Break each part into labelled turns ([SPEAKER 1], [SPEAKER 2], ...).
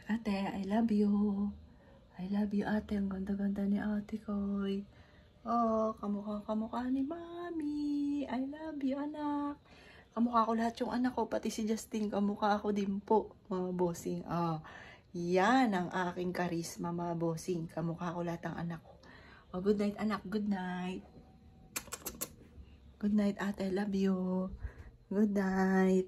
[SPEAKER 1] Ate, I love you. I love you, ate. Ang ganda-ganda ni ate ko. Oh, kamukha ni mami. I love you, anak. Kamukha ko lahat yung anak ko. Pati si Justin, kamukha ako din po, mga bossing. Oh, yan ang aking karisma, mga bossing. Kamukha ko lahat ng anak ko. Oh, good night, anak. Good night. Good night, ate. I love you. Good night.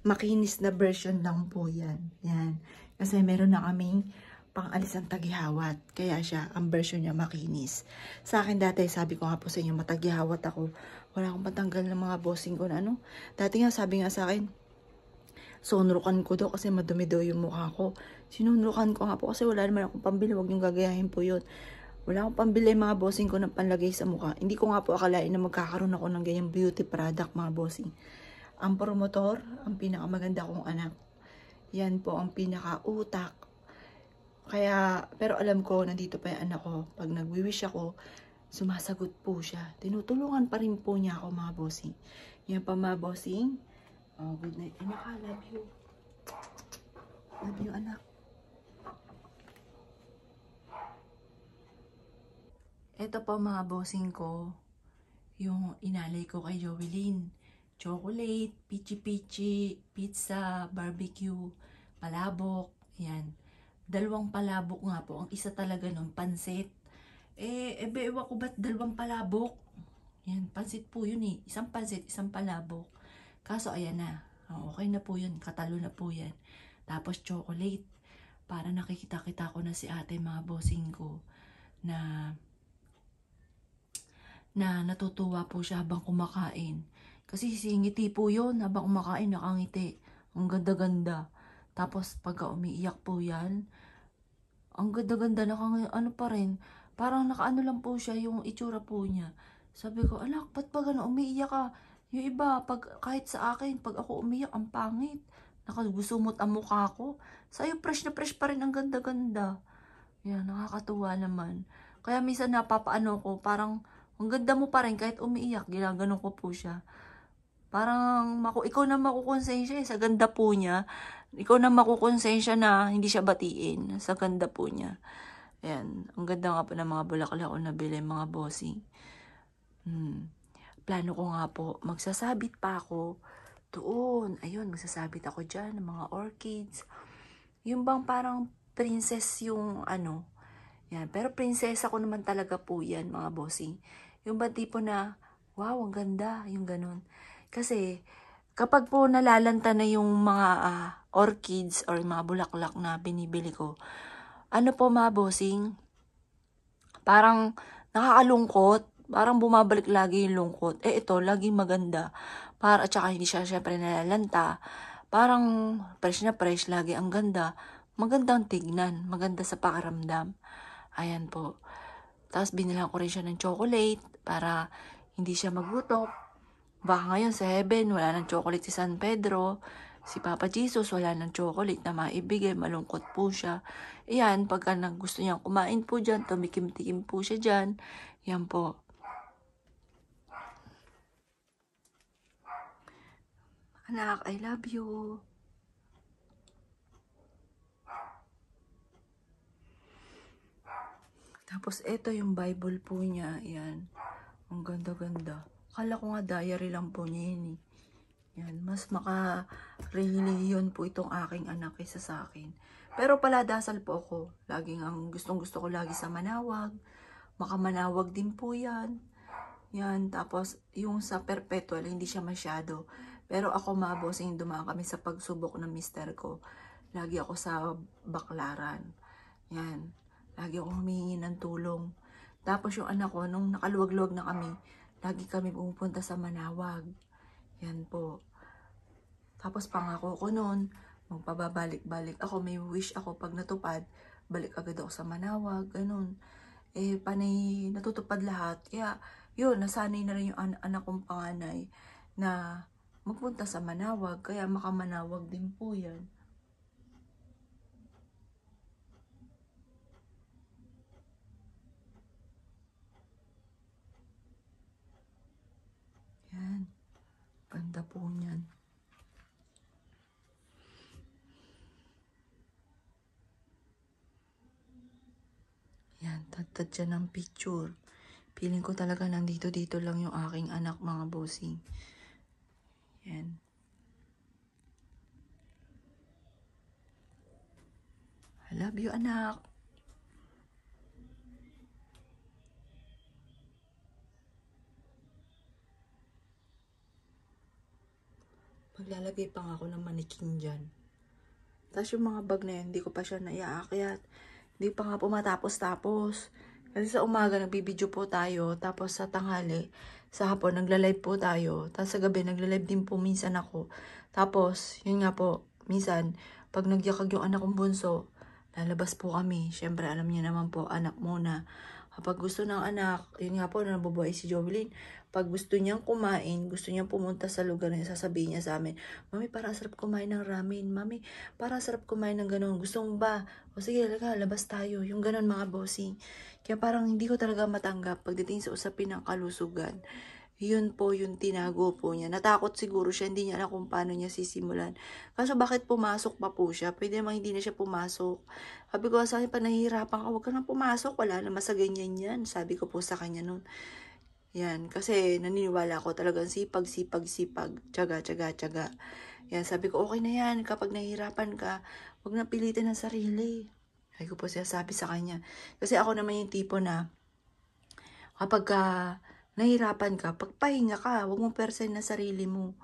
[SPEAKER 1] Makinis na version lang po yan. Yan. Kasi meron na kaming pang-alis ang taghihawat. Kaya siya, ang version niya makinis. Sa akin dati, sabi ko nga po sa inyo, mataghihawat ako. Wala akong patanggal ng mga bossing ko na ano. Dati nga, sabi nga sa akin, sunrukan ko daw kasi madumi daw yung mukha ko. Sinunrukan ko nga po kasi wala naman akong pambili. Huwag niyong gagayahin po yun. Wala akong pambili mga bossing ko ng panlagay sa mukha. Hindi ko nga po akalain na magkakaroon ako ng ganyang beauty product mga bossing. Ang promotor, ang pinakamaganda kong anak. Yan po ang pinaka-utak. Kaya, pero alam ko, nandito pa yung anak ko. Pag nagwi-wish ako, sumasagot po siya. Tinutulungan pa rin po niya ako mga bossing. Yan pa mga bossing. Oh, good night. Anak, I love you. Love you, anak. Ito po mga bossing ko, yung inalay ko kay Jovelyn. Chocolate, pichi-pichi, pizza, barbecue, palabok, yan. 2 palabok nga po. Ang isa talaga nun, pansit. Ewan ko ba't 2 palabok? Yan, pansit po yun eh. Isang pansit, isang palabok. Kaso ayan na. Okay na po yun. Katalo na po yan. Tapos chocolate. Para nakikita-kita ko na si ate mga bossing ko na natutuwa po siya habang kumakain. Kasi singiti po yun habang kumakain, nakangiti. Ang ganda-ganda. Tapos pagka umiiyak po yan, ang ganda-ganda, ano pa rin, parang nakaano lang po siya yung itsura po niya. Sabi ko, alak, ba't pa gano'n, umiiyak ka? Yung iba, kahit sa akin, pag ako umiiyak, ang pangit. Nakagusumot ang mukha ko. Sa'yo, fresh na fresh pa rin, ang ganda-ganda. Yan, nakakatuwa naman. Kaya minsan napapaano ko, parang, ang ganda mo pa rin kahit umiiyak, ginaganon ko po siya. Parang, ikaw na makukonsensya sa ganda po niya. Ikaw na makukonsensya na hindi siya batiin sa ganda po niya. Ayan, ang ganda nga po ng mga bulaklak ko nabili, mga bossing. Plano ko nga po, magsasabit pa ako doon. Ayun, magsasabit ako dyan ng mga orchids. Yung bang parang princess yung ano. Yan, pero prinsesa ko naman talaga po yan, mga bossing. Yung ba tipo na, wow, ang ganda, yung ganun. Kasi, kapag po nalalanta na yung mga orchids or mga bulaklak na binibili ko, ano po mga bossing, parang nakakalungkot, parang bumabalik lagi yung lungkot. Ito, laging maganda. At saka hindi siya syempre nalalanta. Parang fresh na fresh, lagi ang ganda. Magandang tignan, maganda sa pakiramdam. Ayan po. Tapos binilang ko rin siya ng chocolate para hindi siya magutom. Baka ngayon sa heaven, wala ng chocolate si San Pedro. Si Papa Jesus, wala ng chocolate na maibigay. Malungkot po siya. Ayan, pagka gusto niyang kumain po dyan, tumikim-tikim po siya dyan. Yan po. Anak, I love you. Tapos, ito yung Bible po niya. Ayan. Ang ganda-ganda. Akala ko nga diary lang po niya yun eh. Yan, mas maka-religion po itong aking anak kaysa sa akin. Pero paladasal po ako. Laging ang gustong-gusto ko lagi sa manawag. Makamanawag din po yan. Yan, tapos yung sa perpetual, hindi siya masyado. Pero ako mabosing dumaan kami sa pagsubok ng mister ko. Lagi ako sa baklaran. Yan, lagi ako humingi ng tulong. Tapos yung anak ko, nung nakaluwag-luwag na kami, lagi kami pumupunta sa manawag. Yan po. Tapos pangako ko noon, magpababalik-balik ako, may wish ako pag natupad, balik agad ako sa manawag, ganun. Panay natutupad lahat. Kaya, yun, nasanay na rin yung anak kong panganay na magpunta sa manawag. Kaya makamanawag din po yan. Yan. Ganda po niyan. Yan, tatad siya ng picture. Feeling ko talaga nandito-dito lang yung aking anak, mga bossing. Yan. I love you, anak. Maglalagay pa nga ako ng manikin dyan. Tapos yung mga bag na yun, hindi ko pa siya naiaakyat. Hindi pa nga pumatapos-tapos. Kasi sa umaga, nagbibideo po tayo. Tapos sa tanghali, sa hapon, nagla-live po tayo. Tapos sa gabi, nagla-live din po minsan ako. Tapos, yun nga po, minsan, pag nagyakag yung anak kong bunso, lalabas po kami. Siyempre, alam niya naman po, anak muna. Kapag gusto ng anak, yun nga po, na nabubuhay si Jovelyn, pag gusto niyang kumain, gusto niyang pumunta sa lugar na sasabihin niya sa amin, Mami, para sarap kumain ng ramen. Mami, para sarap kumain ng ganun. Gusto mo ba? O sige, laga, labas tayo. Yung ganun, mga bossing. Kaya parang hindi ko talaga matanggap pagdating sa usapin ng kalusugan. Yun po yung tinago po niya. Natakot siguro siya, hindi niya alam kung paano niya sisimulan. Kaso bakit pumasok pa po siya? Pwede naman hindi na siya pumasok. Sabi ko sa akin, pag nahihirapan ka, huwag ka nang pumasok. Wala naman sa ganyan yan. Sabi ko po sa kanya nun. Yan, kasi naniniwala ko talagang sipag, tiyaga. Yan, sabi ko, okay na yan. Kapag nahihirapan ka, huwag na pilitin ang sarili. Sabi ko po siya sabi sa kanya. Kasi ako naman yung tipo na, kapag nahihirapan ka, pagpahinga ka, huwag mong persen na sarili mo.